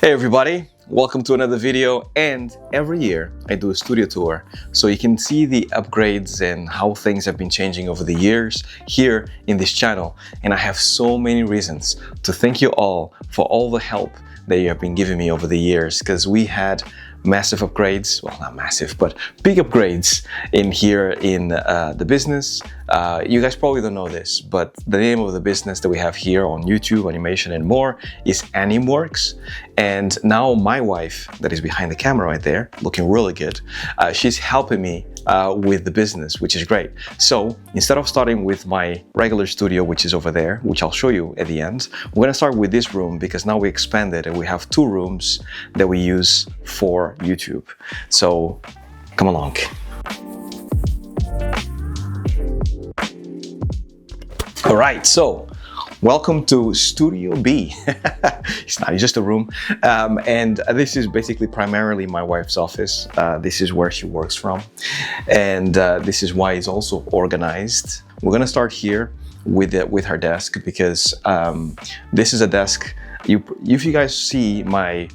Hey everybody, welcome to another video. And every year I do a studio tour so you can see the upgrades and how things have been changing over the years here in this channel. And I have so many reasons to thank you all for all the help that you have been giving me over the years, because we had massive upgrades, well, not massive, but big upgrades in here in the business. You guys probably don't know this, but the name of the business that we have here on YouTube, animation and more, is AnimWorks. And now my wife, that is behind the camera right there, looking really good, she's helping me with the business, which is great. So instead of starting with my regular studio, which is over there, which I'll show you at the end, we're gonna start with this room because now we expanded and we have two rooms that we use for YouTube. So come along. All right, so welcome to Studio B. It's not, it's just a room. And this is basically primarily my wife's office. This is where she works from. And this is why it's also organized. We're gonna start here with her desk because this is a desk. If you guys see my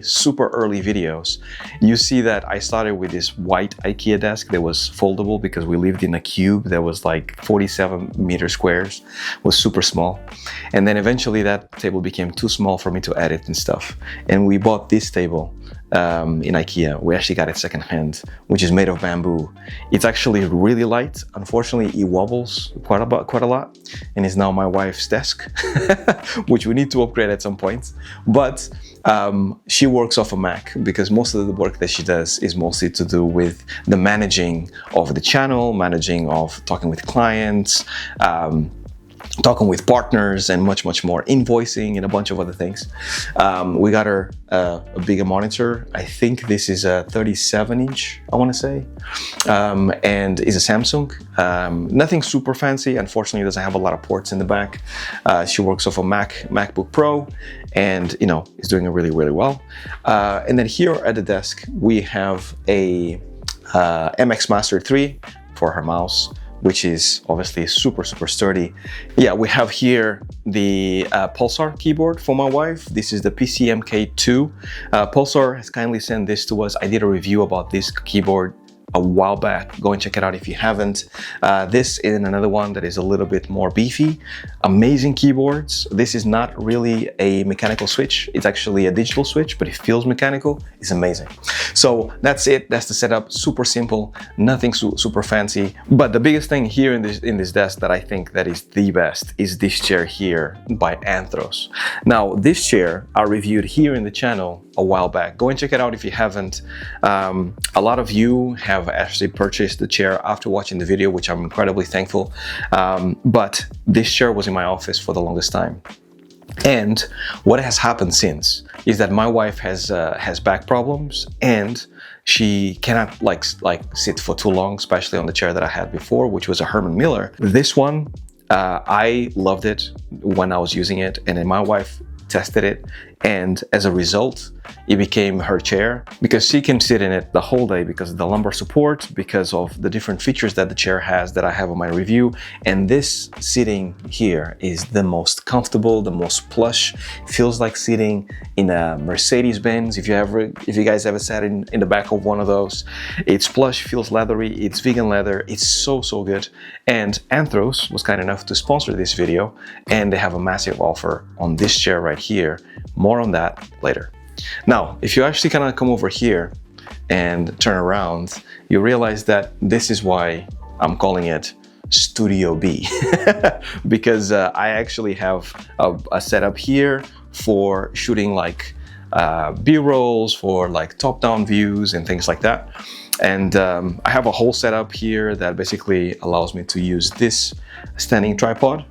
super early videos, you see that I started with this white IKEA desk that was foldable because we lived in a cube that was like 47 meter squares, was super small. And then eventually that table became too small for me to edit and stuff. And we bought this table in IKEA. We actually got it secondhand, which is made of bamboo. It's actually really light. Unfortunately, it wobbles quite a lot, and is now my wife's desk, which we need to upgrade at some point. But she works off a Mac because most of the work that she does is mostly to do with the managing of the channel, managing of talking with clients, talking with partners, and much more, invoicing and a bunch of other things. We got her a bigger monitor. I think this is a 37-inch, I want to say, and is a Samsung. Nothing super fancy. Unfortunately, it doesn't have a lot of ports in the back. She works off a MacBook Pro, and is doing it really well. And then here at the desk, we have a MX Master 3 for her mouse, which is obviously super sturdy. Yeah, we have here the Pulsar keyboard for my wife. This is the PCMK2. Pulsar has kindly sent this to us. I did a review about this keyboard a while back. Go and check it out if you haven't. This is another one that is a little bit more beefy. Amazing keyboards. This is not really a mechanical switch. It's actually a digital switch, but it feels mechanical. It's amazing. So that's it. That's the setup. Super simple, nothing super fancy. But the biggest thing here in this desk that I think that is the best is this chair here by Anthros. Now, this chair I reviewed here in the channel a while back. Go and check it out if you haven't. A lot of you have actually purchased the chair after watching the video, which I'm incredibly thankful. But this chair was in my office for the longest time. And what has happened since is that my wife has back problems, and she cannot like sit for too long, especially on the chair that I had before, which was a Herman Miller. This one, I loved it when I was using it, and then my wife tested it, and as a result, it became her chair because she can sit in it the whole day because of the lumbar support, because of the different features that the chair has that I have on my review. And this sitting here is the most comfortable, the most plush. Feels like sitting in a Mercedes-Benz. If you guys ever sat in the back of one of those, it's plush, feels leathery, it's vegan leather, it's so good. And Anthros was kind enough to sponsor this video, and they have a massive offer on this chair right here. More on that later. Now, if you actually kind of come over here and turn around, you realize that this is why I'm calling it Studio B, because I actually have a setup here for shooting like B-rolls, for like top-down views and things like that. And I have a whole setup here that basically allows me to use this standing tripod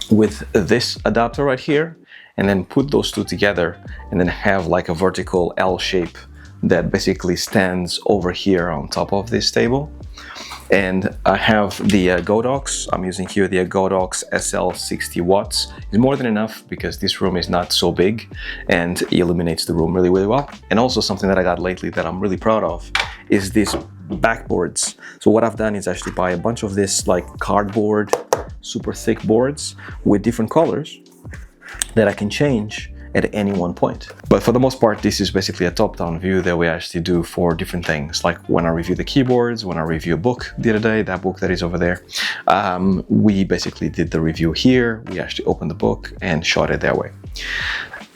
with this adapter right here, and then put those two together and then have like a vertical L shape that basically stands over here on top of this table. And I have the Godox. I'm using here the Godox SL 60 watts. It's more than enough because this room is not so big, and it illuminates the room really well. And also something that I got lately that I'm really proud of is these backboards. So what I've done is actually buy a bunch of this like cardboard, super thick boards with different colors that I can change at any one point. But for the most part, this is basically a top-down view that we actually do for different things. Like when I review the keyboards, when I review a book the other day, that book that is over there, we basically did the review here. We actually opened the book and shot it that way.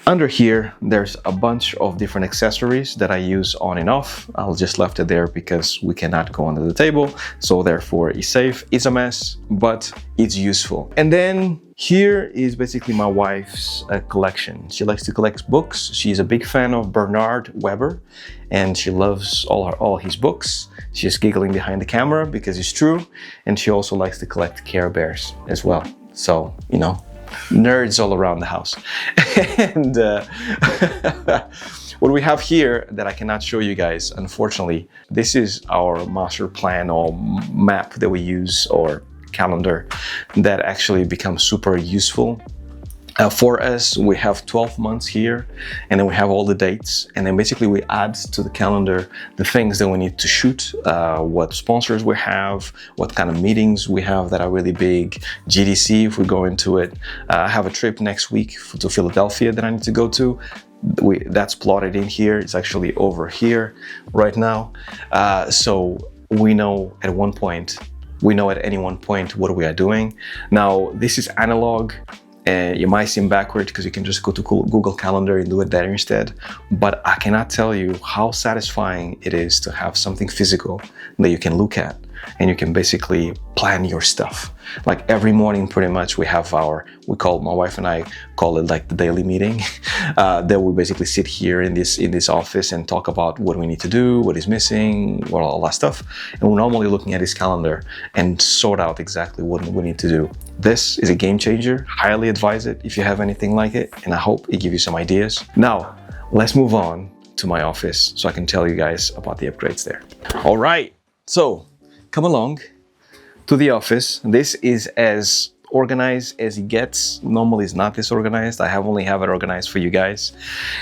Under here, there's a bunch of different accessories that I use on and off. I'll just left it there because we cannot go under the table. So therefore it's safe. It's a mess, but it's useful. And then here is basically my wife's collection. She likes to collect books. She's a big fan of Bernard Weber and she loves all his books. She's giggling behind the camera because it's true. And she also likes to collect Care Bears as well. So, you know, nerds all around the house. And what we have here that I cannot show you guys, unfortunately, this is our master plan or map that we use, or calendar, that actually becomes super useful. For us, we have 12 months here, and then we have all the dates, and then basically we add to the calendar the things that we need to shoot, what sponsors we have, what kind of meetings we have that are really big, GDC if we go into it. I have a trip next week to Philadelphia that I need to go to. That's plotted in here. It's actually over here right now. So we know at any one point what we are doing. Now, this is analog. And you might seem backward because you can just go to Google Calendar and do it there instead. But I cannot tell you how satisfying it is to have something physical that you can look at and you can basically plan your stuff. Like every morning, pretty much, my wife and I call it like the daily meeting. That we basically sit here in this office and talk about what we need to do, what is missing, all that stuff. And we're normally looking at this calendar and sort out exactly what we need to do. This is a game changer. Highly advise it if you have anything like it, and I hope it gives you some ideas. Now, let's move on to my office so I can tell you guys about the upgrades there. All right, so come along to the office. This is as organized as it gets. Normally it's not this organized. I only have it organized for you guys.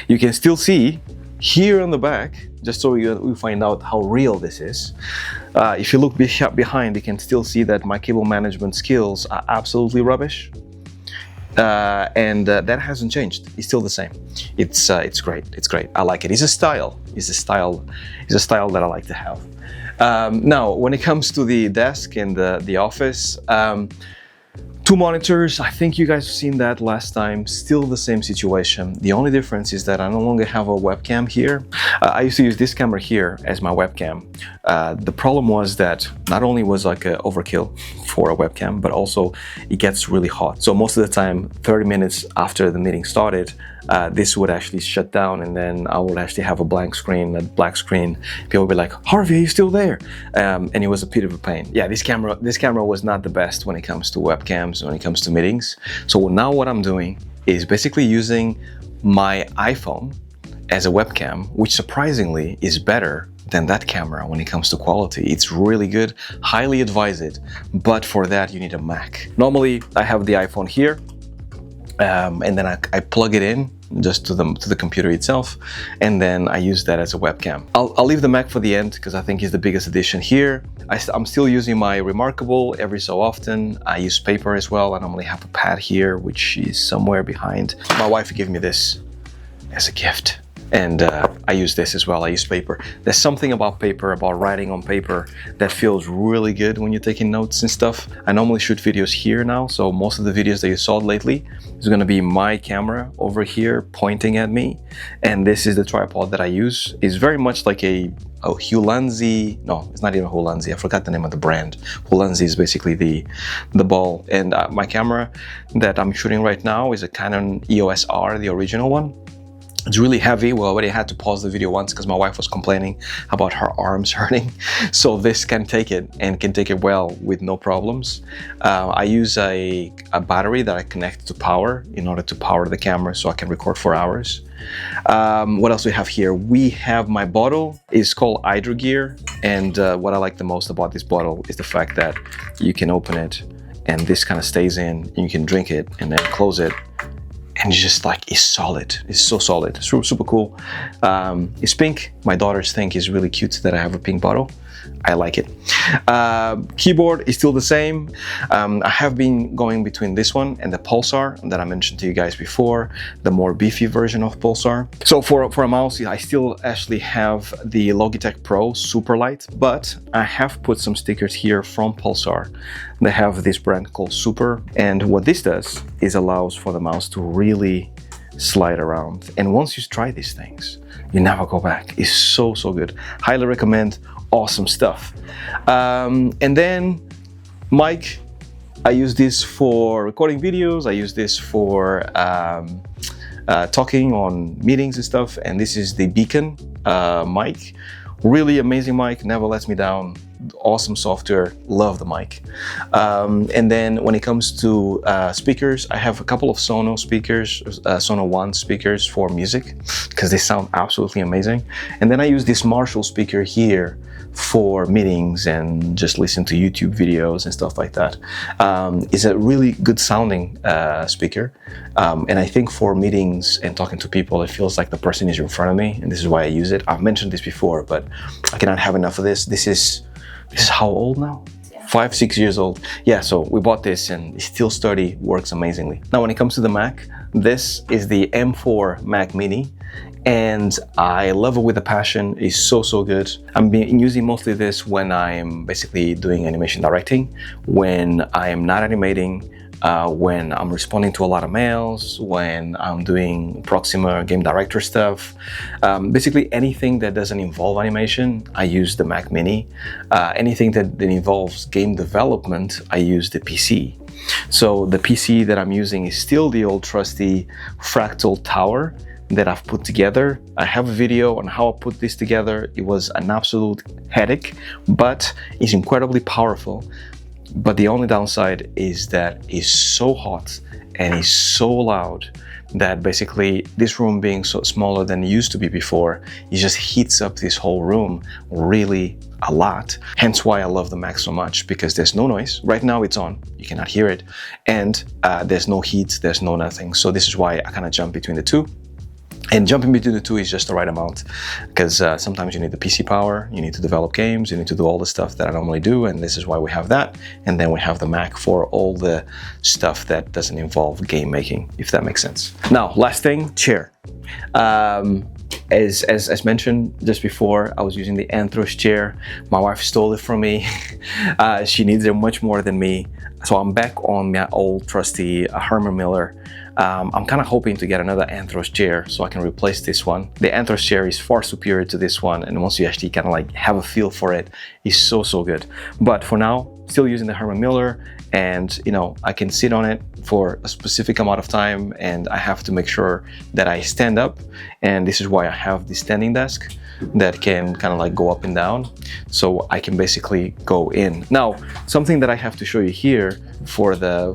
You can still see here on the back, just so you find out how real this is. If you look behind, you can still see that my cable management skills are absolutely rubbish. And that hasn't changed. It's still the same. It's great. It's great. I like it. It's a style. It's a style that I like to have. Now, when it comes to the desk and the office, 2 monitors. I think you guys have seen that last time. Still the same situation. The only difference is that I no longer have a webcam here. I used to use this camera here as my webcam. The problem was that not only was like an overkill for a webcam, but also it gets really hot. So most of the time, 30 minutes after the meeting started, this would actually shut down, and then I would actually have a black screen. People would be like, "Harvey, are you still there?" And it was a bit of a pain. Yeah, this camera was not the best when it comes to webcams, when it comes to meetings. So now what I'm doing is basically using my iPhone as a webcam, which surprisingly is better than that camera when it comes to quality. It's really good, highly advise it, but for that you need a Mac. Normally I have the iPhone here, and then I plug it in just to the computer itself, and then I use that as a webcam. I'll leave the Mac for the end because I think it's the biggest addition here. I'm still using my Remarkable every so often. I use paper as well. I normally have a pad here, which is somewhere behind. My wife gave me this as a gift, and I use this as well. I use paper. There's something about paper, about writing on paper, that feels really good when you're taking notes and stuff. I normally shoot videos here now, so most of the videos that you saw lately is going to be my camera over here pointing at me, and this is the tripod that I use. It's very much like a Hulanzi. No, it's not even Hulanzi. I forgot the name of the brand. Hulanzi is basically the ball, and my camera that I'm shooting right now is a Canon EOS R, the original one. It's really heavy. We already had to pause the video once because my wife was complaining about her arms hurting. So this can take it, and can take it well with no problems. I use a battery that I connect to power in order to power the camera so I can record for hours. What else do we have here? We have my bottle. It's called Hydro Gear, and what I like the most about this bottle is the fact that you can open it and this kind of stays in, and you can drink it and then close it. And it's just like, it's solid. It's so solid. It's super cool. It's pink. My daughters think it's really cute that I have a pink bottle. I like it. Keyboard is still the same. I have been going between this one and the Pulsar that I mentioned to you guys before, the more beefy version of Pulsar. So for a mouse, I still actually have the Logitech Pro Superlight, but I have put some stickers here from Pulsar. They have this brand called Super, and what this does is allows for the mouse to really slide around. And once you try these things, you never go back. It's so good. Highly recommend. Awesome stuff. And then mic, I use this for recording videos. I use this for talking on meetings and stuff. And this is the Beacon mic. Really amazing mic, never lets me down. Awesome software, love the mic. And then when it comes to speakers, I have a couple of Sonos speakers, Sono One speakers for music, because they sound absolutely amazing. And then I use this Marshall speaker here for meetings and just listen to YouTube videos and stuff like that. It's a really good sounding speaker. And I think for meetings and talking to people, it feels like the person is in front of me, and this is why I use it. I've mentioned this before, but I cannot have enough of this. This is how old now? 5-6 years old. Yeah, so we bought this and it's still sturdy, works amazingly. Now when it comes to the Mac, this is the M4 Mac Mini, and I love it with a passion. It's so good. I'm using mostly this when I'm basically doing animation directing, when I am not animating, when I'm responding to a lot of mails, when I'm doing Proxima game director stuff. Basically anything that doesn't involve animation, I use the Mac Mini. Anything that involves game development, I use the PC. So the PC that I'm using is still the old trusty Fractal Tower that I've put together. I have a video on how I put this together. It was an absolute headache, but it's incredibly powerful. But the only downside is that it's so hot and it's so loud that basically this room being so smaller than it used to be before, it just heats up this whole room really a lot. Hence why I love the Mac so much, because there's no noise. Right now it's on, you cannot hear it. And there's no heat, there's no nothing. So this is why I kind of jump between the two. And jumping between the two is just the right amount, because sometimes you need the PC power, you need to develop games, you need to do all the stuff that I normally do, and this is why we have that. And then we have the Mac for all the stuff that doesn't involve game making, if that makes sense. Now, last thing, chair. As mentioned just before, I was using the Anthros chair. My wife stole it from me. She needs it much more than me. So I'm back on my old trusty Herman Miller. I'm kind of hoping to get another Anthros chair so I can replace this one. The Anthros chair is far superior to this one, and once you actually kind of like have a feel for it, it's so good. But for now, still using the Herman Miller, and you know, I can sit on it for a specific amount of time, and I have to make sure that I stand up, and this is why I have the standing desk that can kind of like go up and down, so I can basically go in. Now, something that I have to show you here for the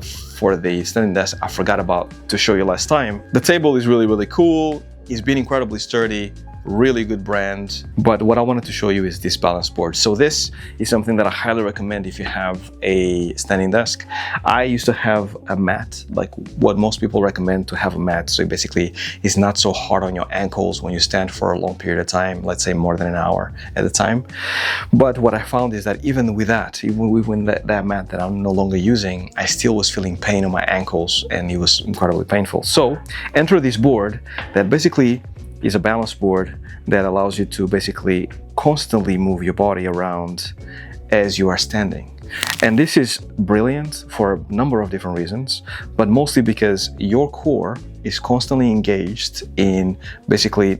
standing desk, I forgot about to show you last time. The table is really cool. It's been incredibly sturdy. Really good brand. But what I wanted to show you is this balance board. So this is something that I highly recommend if you have a standing desk. I used to have a mat, like what most people recommend to have a mat. So basically it's not so hard on your ankles when you stand for a long period of time, let's say more than an hour at a time. But what I found is that even with that, even with that mat that I'm no longer using, I still was feeling pain on my ankles, and it was incredibly painful. So enter this board that basically is a balance board that allows you to basically constantly move your body around as you are standing. And this is brilliant for a number of different reasons, but mostly because your core is constantly engaged in basically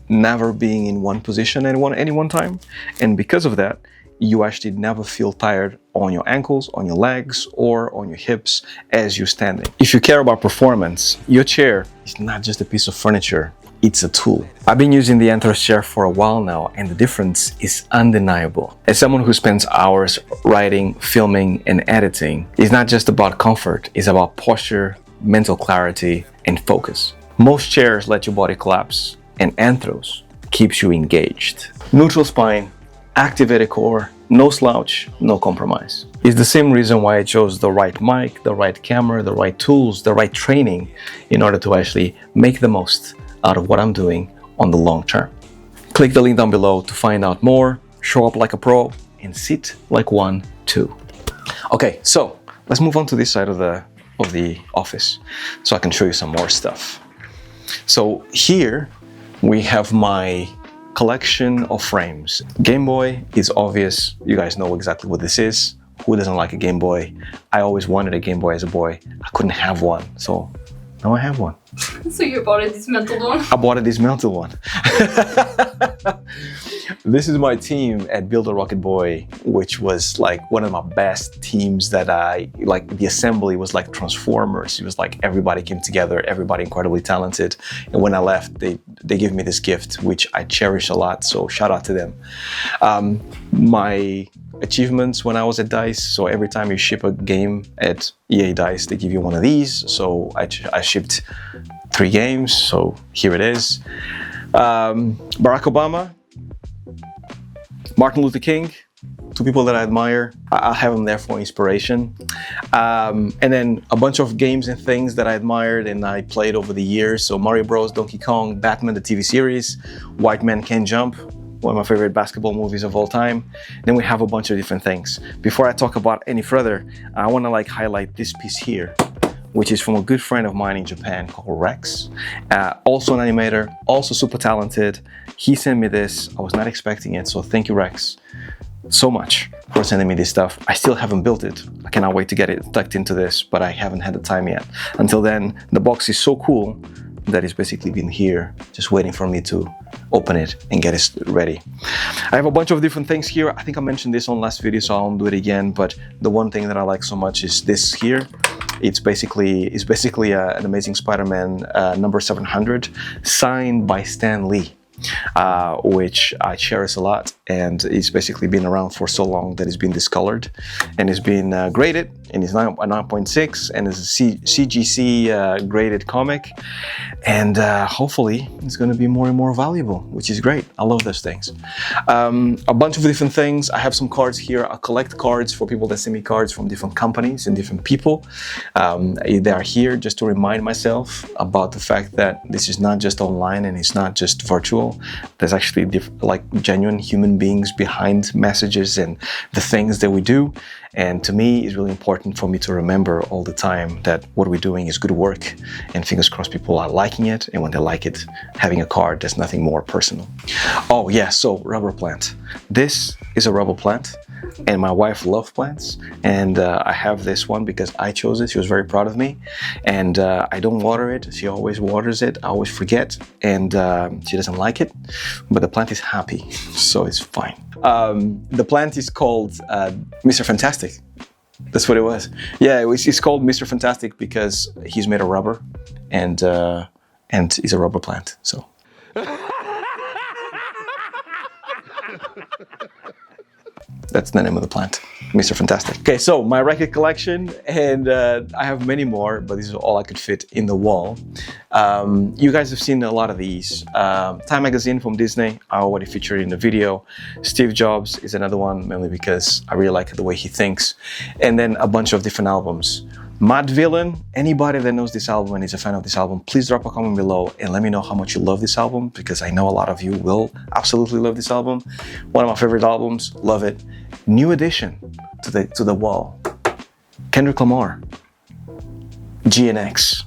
never being in one position at any one time. And because of that, you actually never feel tired on your ankles, on your legs, or on your hips as you're standing. If you care about performance, your chair is not just a piece of furniture, it's a tool. I've been using the Anthros chair for a while now, and the difference is undeniable. As someone who spends hours writing, filming, and editing, it's not just about comfort, it's about posture, mental clarity, and focus. Most chairs let your body collapse, and Anthros keeps you engaged. Neutral spine, activated core, no slouch, no compromise. It's the same reason why I chose the right mic, the right camera, the right tools, the right training in order to actually make the most out of what I'm doing on the long term. Click the link down below to find out more, show up like a pro, and sit like one too. Okay, so let's move on to this side of the office so I can show you some more stuff. So here we have my collection of frames. Game Boy is obvious. You guys know exactly what this is. Who doesn't like a Game Boy? I always wanted a Game Boy as a boy. I couldn't have one, so now I have one. So you bought a dismantled one? I bought a dismantled one. This is my team at Build a Rocket Boy, which was like one of my best teams that the assembly was like Transformers. It was like everybody came together, everybody incredibly talented. And when I left, they gave me this gift, which I cherish a lot. So shout out to them. My achievements when I was at DICE. So every time you ship a game at EA DICE, they give you one of these. So I shipped 3 games. So here it is. Barack Obama, Martin Luther King, 2 people that I admire. I have them there for inspiration. And then a bunch of games and things that I admired and I played over the years. So Mario Bros, Donkey Kong, Batman, the TV series, White Man Can't Jump, one of my favorite basketball movies of all time. Then we have a bunch of different things. Before I talk about any further, I want to highlight this piece here, which is from a good friend of mine in Japan called Rex. Also an animator, also super talented. He sent me this. I was not expecting it, so thank you, Rex, so much for sending me this stuff. I still haven't built it. I cannot wait to get it tucked into this, but I haven't had the time yet. Until then, the box is so cool that it's basically been here, just waiting for me to open it and get it ready. I have a bunch of different things here. I think I mentioned this on last video, so I won't do it again, but the one thing that I like so much is this here. It's basically an Amazing Spider-Man number 700 signed by Stan Lee, which I cherish a lot, and it's basically been around for so long that it's been discolored and it's been graded, and it's 9.6 and it's a CGC graded comic, and hopefully it's going to be more and more valuable, which is great. I love those things. A bunch of different things. I have some cards here. I collect cards for people that send me cards from different companies and different people. They are here just to remind myself about the fact that this is not just online and it's not just virtual. There's actually genuine human beings behind messages and the things that we do. And to me, it's really important for me to remember all the time that what we're doing is good work, and fingers crossed people are liking it. And when they like it, having a card, there's nothing more personal. Oh yeah, so rubber plant. This is a rubber plant, and my wife loves plants, and I have this one because I chose it. She was very proud of me, and I don't water it. She always waters it. I always forget, and she doesn't like it, but the plant is happy, so it's fine. The plant is called Mr. Fantastic. That's what it was. Yeah, it's called Mr. Fantastic because he's made of rubber, and he's a rubber plant. So. That's the name of the plant, Mr. Fantastic. Okay, so my record collection, and I have many more, but this is all I could fit in the wall. You guys have seen a lot of these. Time Magazine from Disney, I already featured in the video. Steve Jobs is another one, mainly because I really like the way he thinks. And then a bunch of different albums. Mad Villain, anybody that knows this album and is a fan of this album, please drop a comment below and let me know how much you love this album, because I know a lot of you will absolutely love this album. One of my favorite albums, love it. New addition to the wall, Kendrick Lamar, GNX,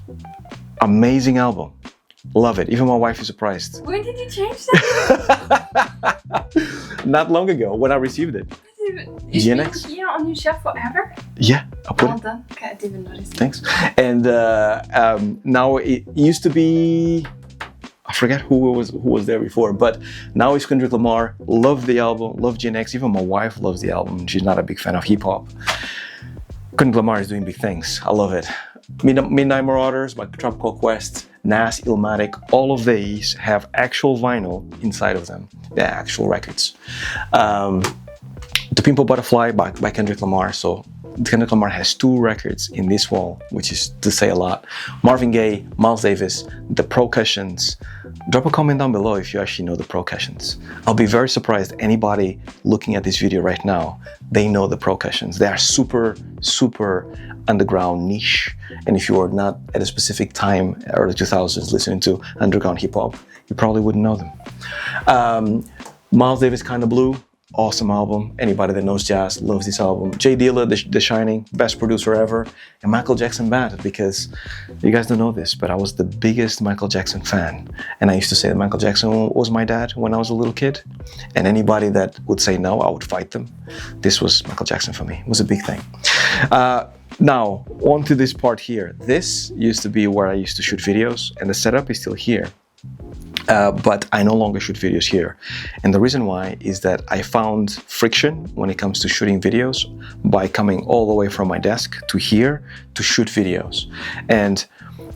amazing album, love it. Even my wife is surprised. When did you change that? Not long ago when I received it. GNX? Yeah, on your shelf forever? Yeah, I put it. Done. Okay, I didn't notice. Thanks. And now it used to be, I forget who was there before, but now it's Kendrick Lamar. Love the album, love GNX. Even my wife loves the album. She's not a big fan of hip hop. Kendrick Lamar is doing big things. I love it. Midnight Marauders by Tropical Quest, Nas, Illmatic, all of these have actual vinyl inside of them. They're actual records. To Pimp a Butterfly by Kendrick Lamar. So Kendrick Lamar has 2 records in this wall, which is to say a lot. Marvin Gaye, Miles Davis, The Percussions. Drop a comment down below if you actually know The Percussions. I'll be very surprised anybody looking at this video right now, they know The Percussions. They are super, super underground niche. And if you are not at a specific time, early 2000s, listening to underground hip hop, you probably wouldn't know them. Miles Davis, Kinda Blue. awesome album. Anybody that knows jazz loves this album. Jay Dilla, The Shining, best producer ever. And Michael Jackson Bad, because you guys don't know this, but I was the biggest Michael Jackson fan. And I used to say that Michael Jackson was my dad when I was a little kid. And anybody that would say no, I would fight them. This was Michael Jackson for me. It was a big thing. Now, on to this part here. This used to be where I used to shoot videos, and the setup is still here. But I no longer shoot videos here. And the reason why is that I found friction when it comes to shooting videos by coming all the way from my desk to here to shoot videos. And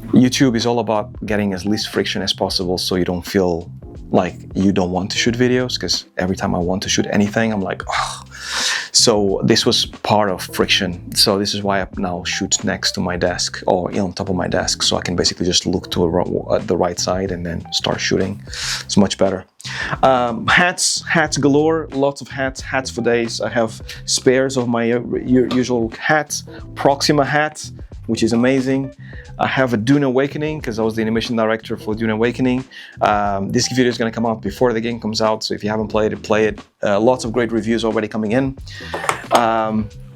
YouTube is all about getting as least friction as possible so you don't feel like you don't want to shoot videos, because every time I want to shoot anything, I'm like, oh. So this was part of friction. So this is why I now shoot next to my desk, or on top of my desk, so I can basically just look to the right side and then start shooting. It's much better. Hats galore, lots of hats for days. I have spares of my usual hats, Proxima hat, which is amazing. I have a Dune Awakening, because I was the animation director for Dune Awakening. This video is going to come out before the game comes out, so if you haven't played it, play it. Lots of great reviews already coming in.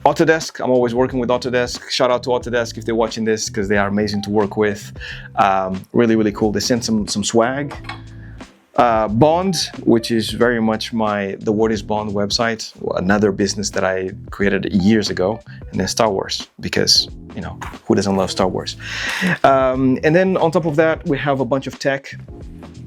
Autodesk, I'm always working with Autodesk. Shout out to Autodesk if they're watching this, because they are amazing to work with. Really, really cool. They sent some swag. Bond, which is very much the What is Bond website, another business that I created years ago, and then Star Wars, because, you know, who doesn't love Star Wars? And then on top of that, we have a bunch of tech.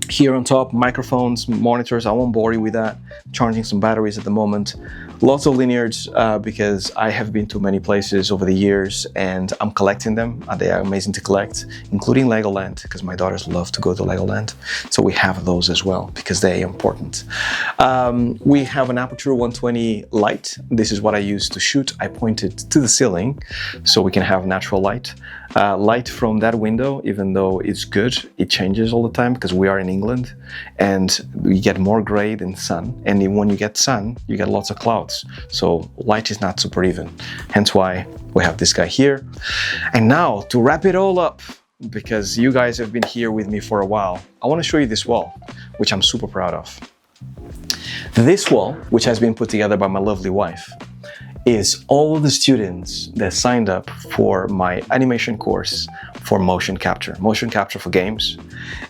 Here on top, microphones, monitors, I won't bore you with that. Charging some batteries at the moment. Lots of linears, because I have been to many places over the years and I'm collecting them. They are amazing to collect, including Legoland, because my daughters love to go to Legoland. So we have those as well, because they are important. We have an Aperture 120 light. This is what I use to shoot. I point it to the ceiling so we can have natural light. Light from that window, even though it's good, it changes all the time because we are in England and we get more gray than sun. And when you get sun, you get lots of clouds. So light is not super even. Hence why we have this guy here. And now to wrap it all up, because you guys have been here with me for a while, I want to show you this wall, which I'm super proud of. This wall, which has been put together by my lovely wife, is all of the students that signed up for my animation course for motion capture for games.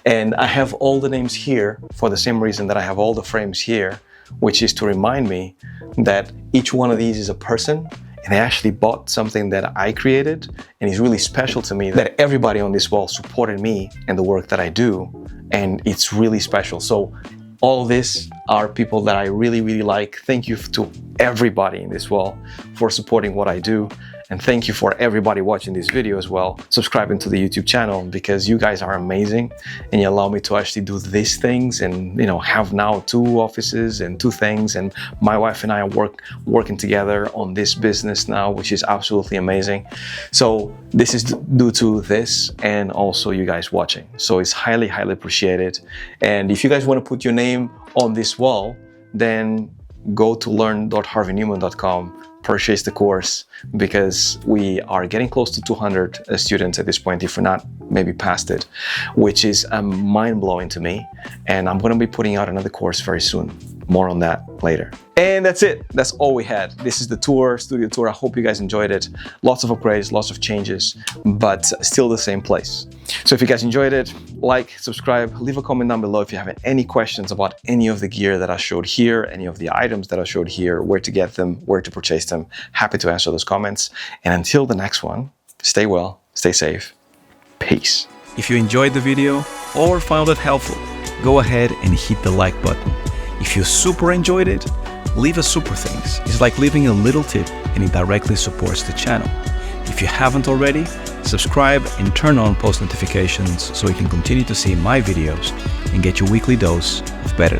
And I have all the names here for the same reason that I have all the frames here, which is to remind me that each one of these is a person, and they actually bought something that I created, and it's really special to me that everybody on this wall supported me and the work that I do, and it's really special. So all this are people that I really, really like. Thank you to everybody in this wall for supporting what I do. And thank you for everybody watching this video as well, subscribing to the YouTube channel, because you guys are amazing and you allow me to actually do these things and, you know, have now 2 offices and 2 things. And my wife and I are working together on this business now, which is absolutely amazing. So this is due to this and also you guys watching. So it's highly, highly appreciated. And if you guys want to put your name on this wall, then go to learn.harveynewman.com, purchase the course, because we are getting close to 200 students at this point, if we're not maybe past it, which is mind-blowing to me. And I'm going to be putting out another course very soon. More on that later. And that's it. That's all we had. This is the tour, studio tour. I hope you guys enjoyed it. Lots of upgrades, lots of changes, but still the same place. So if you guys enjoyed it, like, subscribe, leave a comment down below if you have any questions about any of the gear that I showed here, any of the items that I showed here, where to get them, where to purchase them. Happy to answer those comments. And until the next one, stay well, stay safe. Peace. If you enjoyed the video or found it helpful, go ahead and hit the like button. If you super enjoyed it, leave a super thanks. It's like leaving a little tip and it directly supports the channel. If you haven't already, subscribe and turn on post notifications so you can continue to see my videos and get your weekly dose of better.